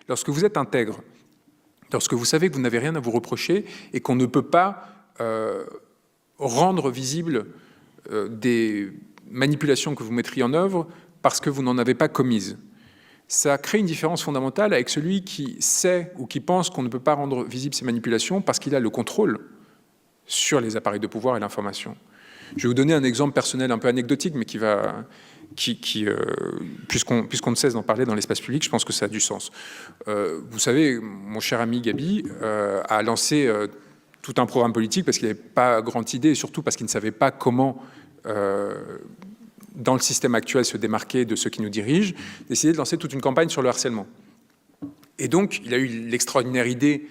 lorsque vous êtes intègre, lorsque vous savez que vous n'avez rien à vous reprocher et qu'on ne peut pas rendre visibles des manipulations que vous mettriez en œuvre parce que vous n'en avez pas commises. Ça crée une différence fondamentale avec celui qui sait ou qui pense qu'on ne peut pas rendre visibles ces manipulations parce qu'il a le contrôle sur les appareils de pouvoir et l'information. Je vais vous donner un exemple personnel un peu anecdotique, mais puisqu'on ne cesse d'en parler dans l'espace public, je pense que ça a du sens. Vous savez, mon cher ami Gabi a lancé tout un programme politique parce qu'il n'avait pas grande idée, et surtout parce qu'il ne savait pas comment, dans le système actuel, se démarquer de ceux qui nous dirigent, décidé de lancer toute une campagne sur le harcèlement. Et donc, il a eu l'extraordinaire idée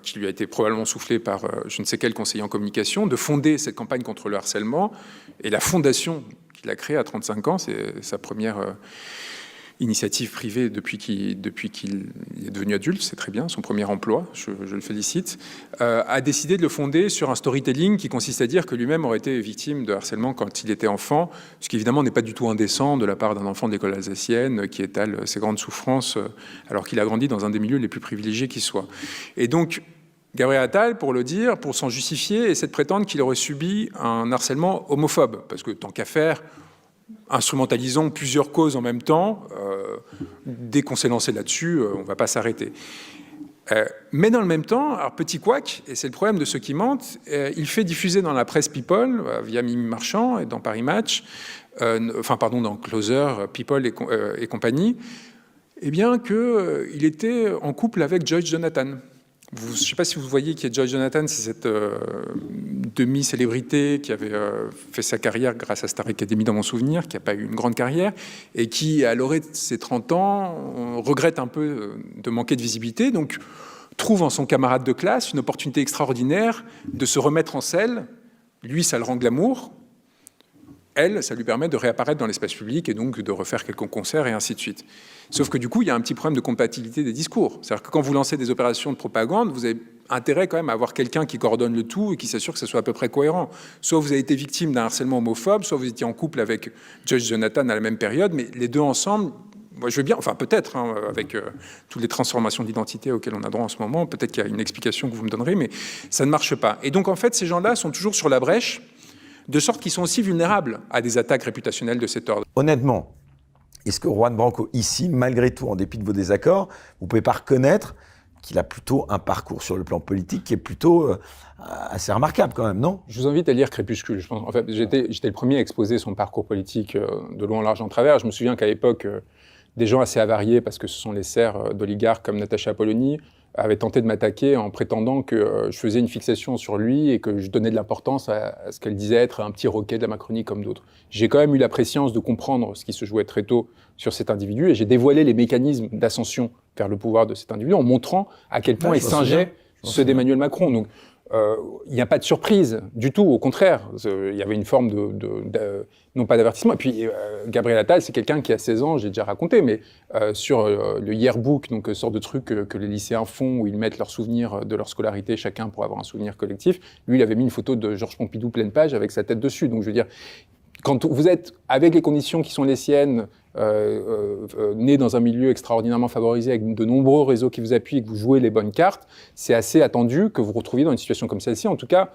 qui lui a été probablement soufflée par je ne sais quel conseiller en communication, de fonder cette campagne contre le harcèlement. Et la fondation qu'il a créée à 35 ans, c'est sa première initiative privée depuis qu'il est devenu adulte, c'est très bien, son premier emploi, je le félicite, a décidé de le fonder sur un storytelling qui consiste à dire que lui-même aurait été victime de harcèlement quand il était enfant, ce qui évidemment n'est pas du tout indécent de la part d'un enfant de l'école alsacienne qui étale ses grandes souffrances alors qu'il a grandi dans un des milieux les plus privilégiés qui soit. Et donc, Gabriel Attal, pour le dire, pour s'en justifier, essaie de prétendre qu'il aurait subi un harcèlement homophobe, parce que tant qu'à faire, instrumentalisons plusieurs causes en même temps. Dès qu'on s'est lancé là-dessus, on ne va pas s'arrêter. Mais dans le même temps, alors petit couac, et c'est le problème de ceux qui mentent, il fait diffuser dans la presse People, via Mimi Marchand et dans Paris Match, dans Closer, People et compagnie, eh bien qu'il était en couple avec Joyce Jonathan. Je ne sais pas si vous voyez qui est Joyce Jonathan, c'est cette demi-célébrité qui avait fait sa carrière grâce à Star Academy dans mon souvenir, qui n'a pas eu une grande carrière, et qui, à l'orée de ses 30 ans, regrette un peu de manquer de visibilité, donc trouve en son camarade de classe une opportunité extraordinaire de se remettre en selle. Lui, ça le rend glamour. Elle, ça lui permet de réapparaître dans l'espace public et donc de refaire quelques concerts et ainsi de suite. Sauf que du coup, il y a un petit problème de compatibilité des discours. C'est-à-dire que quand vous lancez des opérations de propagande, vous avez intérêt quand même à avoir quelqu'un qui coordonne le tout et qui s'assure que ça soit à peu près cohérent. Soit vous avez été victime d'un harcèlement homophobe, soit vous étiez en couple avec Joyce Jonathan à la même période, mais les deux ensemble, moi je veux bien, enfin peut-être, avec toutes les transformations d'identité auxquelles on a droit en ce moment, peut-être qu'il y a une explication que vous me donnerez, mais ça ne marche pas. Et donc en fait, ces gens-là sont toujours sur la brèche, de sorte qu'ils sont aussi vulnérables à des attaques réputationnelles de cet ordre. Honnêtement, est-ce que Juan Branco, ici, malgré tout, en dépit de vos désaccords, vous ne pouvez pas reconnaître qu'il a plutôt un parcours sur le plan politique qui est plutôt assez remarquable quand même, non? Je vous invite à lire Crépuscule. Je pense, en fait, j'étais le premier à exposer son parcours politique de long en large en travers. Je me souviens qu'à l'époque, des gens assez avariés, parce que ce sont les serfs d'oligarques comme Natacha Polony, avait tenté de m'attaquer en prétendant que je faisais une fixation sur lui et que je donnais de l'importance à ce qu'elle disait être un petit roquet de la Macronie comme d'autres. J'ai quand même eu la prescience de comprendre ce qui se jouait très tôt sur cet individu et j'ai dévoilé les mécanismes d'ascension vers le pouvoir de cet individu en montrant à quel point il singeait ceux d'Emmanuel Macron. Donc, il n'y a pas de surprise du tout, au contraire. Il y avait une forme non pas d'avertissement. Et puis, Gabriel Attal, c'est quelqu'un qui a 16 ans, j'ai déjà raconté, mais sur le yearbook, donc sorte de truc que les lycéens font, où ils mettent leurs souvenirs de leur scolarité, chacun pour avoir un souvenir collectif, lui, il avait mis une photo de Georges Pompidou pleine page avec sa tête dessus. Donc, je veux dire, quand vous êtes avec les conditions qui sont les siennes, né dans un milieu extraordinairement favorisé avec de nombreux réseaux qui vous appuient et que vous jouez les bonnes cartes, c'est assez attendu que vous vous retrouviez dans une situation comme celle-ci. En tout cas,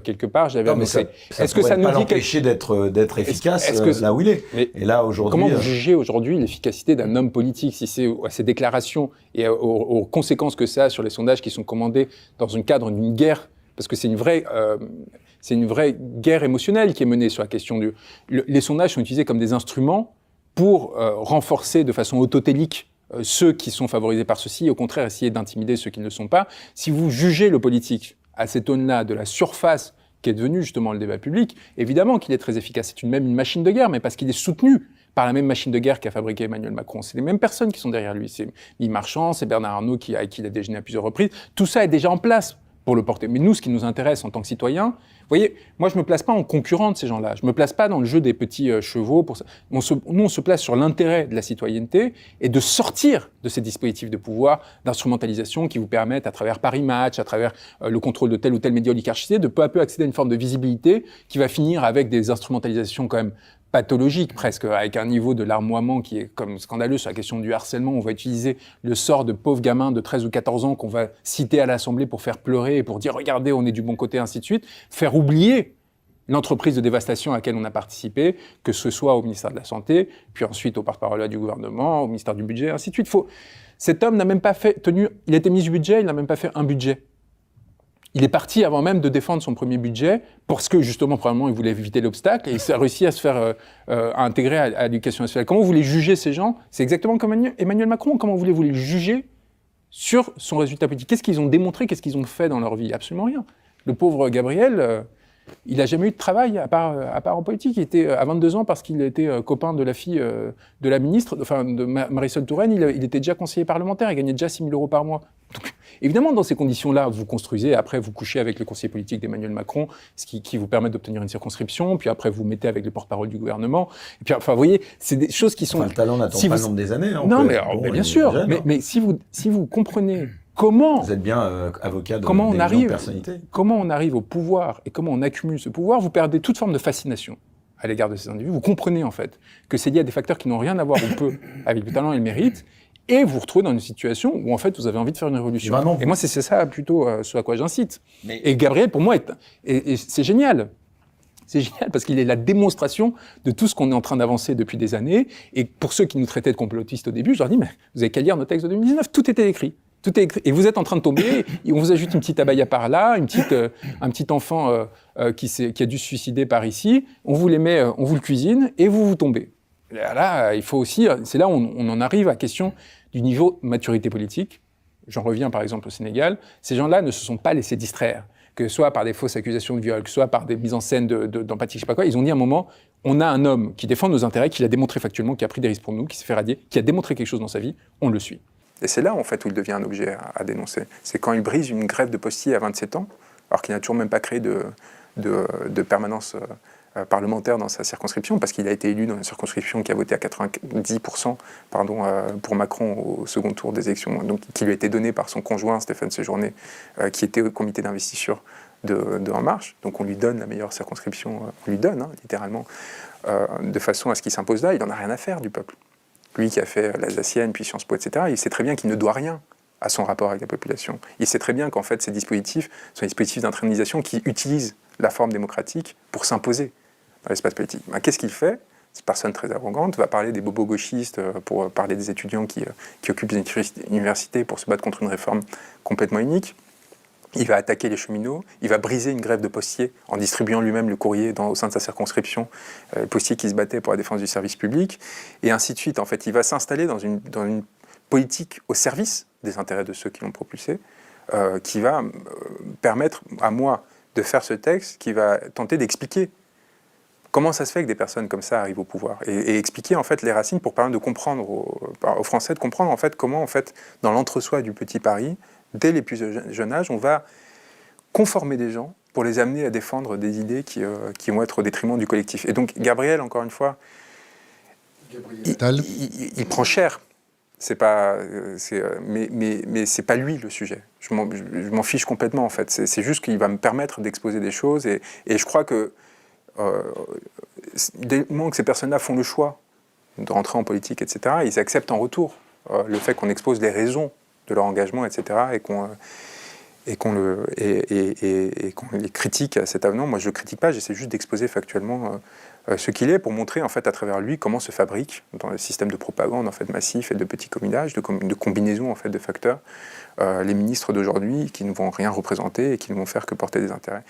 quelque part, j'avais annoncé. Est-ce que ça nous dit empêcher d'être efficace là où il est? Et là aujourd'hui, comment vous jugez aujourd'hui l'efficacité d'un homme politique si c'est à ses déclarations et aux conséquences que ça a sur les sondages qui sont commandés dans un cadre d'une guerre, parce que c'est une vraie guerre émotionnelle qui est menée sur la question du. Les sondages sont utilisés comme des instruments pour renforcer de façon autotélique ceux qui sont favorisés par ceci, et au contraire essayer d'intimider ceux qui ne le sont pas. Si vous jugez le politique à cette aune-là de la surface qui est devenue justement le débat public, évidemment qu'il est très efficace. C'est même une machine de guerre, mais parce qu'il est soutenu par la même machine de guerre qu'a fabriqué Emmanuel Macron. C'est les mêmes personnes qui sont derrière lui. C'est Mimi Marchand, c'est Bernard Arnault avec qui il a déjeuné à plusieurs reprises. Tout ça est déjà en place pour le porter. Mais nous, ce qui nous intéresse en tant que citoyens, voyez, moi, je ne me place pas en concurrent de ces gens-là. Je ne me place pas dans le jeu des petits chevaux. Nous, on se place sur l'intérêt de la citoyenneté et de sortir de ces dispositifs de pouvoir, d'instrumentalisation qui vous permettent, à travers Paris Match, à travers le contrôle de tel ou tel média oligarchisé, de peu à peu accéder à une forme de visibilité qui va finir avec des instrumentalisations quand même pathologique presque, avec un niveau de larmoiement qui est comme scandaleux sur la question du harcèlement. On va utiliser le sort de pauvres gamins de 13 ou 14 ans qu'on va citer à l'Assemblée pour faire pleurer et pour dire « regardez, on est du bon côté », ainsi de suite. Faire oublier l'entreprise de dévastation à laquelle on a participé, que ce soit au ministère de la Santé, puis ensuite au porte-parole du gouvernement, au ministère du Budget, ainsi de suite. Cet homme n'a même pas il a été ministre du Budget, il n'a même pas fait un budget. Il est parti avant même de défendre son premier budget, parce que justement, probablement, il voulait éviter l'obstacle, et il a réussi à se faire à intégrer à l'éducation nationale. Comment vous voulez juger ces gens? C'est exactement comme Emmanuel Macron. Comment voulez-vous les juger sur son résultat politique? Qu'est-ce qu'ils ont démontré? Qu'est-ce qu'ils ont fait dans leur vie? Absolument rien. Le pauvre Gabriel, il n'a jamais eu de travail, à part en politique. Il était à 22 ans, parce qu'il était copain de la fille de la ministre, enfin de Marisol Touraine, il était déjà conseiller parlementaire, il gagnait déjà 6 000 € par mois. Donc, évidemment, dans ces conditions-là, vous construisez, après vous couchez avec le conseiller politique d'Emmanuel Macron, ce qui vous permet d'obtenir une circonscription, puis après vous mettez avec le porte-parole du gouvernement. Et puis, enfin, vous voyez, c'est des choses qui sont... Enfin, le talent n'attend pas le nombre des années. Non, mais bien sûr. Jeune, mais si vous comprenez comment... Vous êtes bien avocat de personnalité. Comment on arrive au pouvoir et comment on accumule ce pouvoir, vous perdez toute forme de fascination à l'égard de ces individus. Vous comprenez, en fait, que c'est lié à des facteurs qui n'ont rien à voir ou peu avec le talent et le mérite. Et vous vous retrouvez dans une situation où, en fait, vous avez envie de faire une révolution. Et moi, c'est ça, plutôt, ce à quoi j'incite. Et Gabriel, pour moi, c'est génial. C'est génial, parce qu'il est la démonstration de tout ce qu'on est en train d'avancer depuis des années. Et pour ceux qui nous traitaient de complotistes au début, je leur dis, mais vous avez qu'à lire nos textes de 2019, tout était écrit. Tout est écrit. Et vous êtes en train de tomber, et on vous ajoute une petite abaya par là, un petit enfant qui a dû se suicider par ici, on vous les met, on vous le cuisine, et vous tombez. Là, il faut aussi, c'est là où on en arrive à la question du niveau de maturité politique. J'en reviens par exemple au Sénégal. Ces gens-là ne se sont pas laissés distraire, que ce soit par des fausses accusations de viol, que ce soit par des mises en scène d'empathie, je sais pas quoi. Ils ont dit à un moment, on a un homme qui défend nos intérêts, qui l'a démontré factuellement, qui a pris des risques pour nous, qui s'est fait radier, qui a démontré quelque chose dans sa vie, on le suit. Et c'est là en fait où il devient un objet à dénoncer. C'est quand il brise une grève de postier à 27 ans, alors qu'il n'a toujours même pas créé de permanence parlementaire dans sa circonscription, parce qu'il a été élu dans une circonscription qui a voté à 90% pour Macron au second tour des élections, donc qui lui a été donné par son conjoint Stéphane Séjourné, qui était au comité d'investiture de En Marche. Donc on lui donne la meilleure circonscription, on lui donne littéralement, de façon à ce qu'il s'impose là. Il n'en a rien à faire du peuple. Lui qui a fait l'Alsacienne, puis Sciences Po, etc., il sait très bien qu'il ne doit rien à son rapport avec la population. Il sait très bien qu'en fait ces dispositifs sont des dispositifs d'intrinisation qui utilisent la forme démocratique pour s'imposer dans l'espace politique. Qu'est-ce qu'il fait? Cette personne très arrogante va parler des bobos gauchistes pour parler des étudiants qui occupent les universités pour se battre contre une réforme complètement unique. Il va attaquer les cheminots, il va briser une grève de postiers en distribuant lui-même le courrier au sein de sa circonscription, postiers qui se battaient pour la défense du service public, et ainsi de suite. En fait, il va s'installer dans une politique au service des intérêts de ceux qui l'ont propulsé, qui va permettre à moi de faire ce texte, qui va tenter d'expliquer comment ça se fait que des personnes comme ça arrivent au pouvoir, et expliquer en fait les racines pour permettre de comprendre aux Français, de comprendre en fait comment en fait dans l'entre-soi du petit Paris, dès les plus jeunes âges, on va conformer des gens pour les amener à défendre des idées qui vont être au détriment du collectif. Et donc Gabriel, encore une fois, il prend cher. Mais c'est pas lui le sujet. Je m'en fiche complètement en fait. C'est juste qu'il va me permettre d'exposer des choses, et je crois que dès le moment que ces personnes-là font le choix de rentrer en politique, etc., ils acceptent en retour le fait qu'on expose les raisons de leur engagement, etc., et qu'on les critique à cet avenant. Moi, je ne le critique pas, j'essaie juste d'exposer factuellement ce qu'il est, pour montrer en fait à travers lui comment se fabrique dans le système de propagande en fait massif et de petits combinages, de combinaisons en fait de facteurs, les ministres d'aujourd'hui qui ne vont rien représenter et qui ne vont faire que porter des intérêts.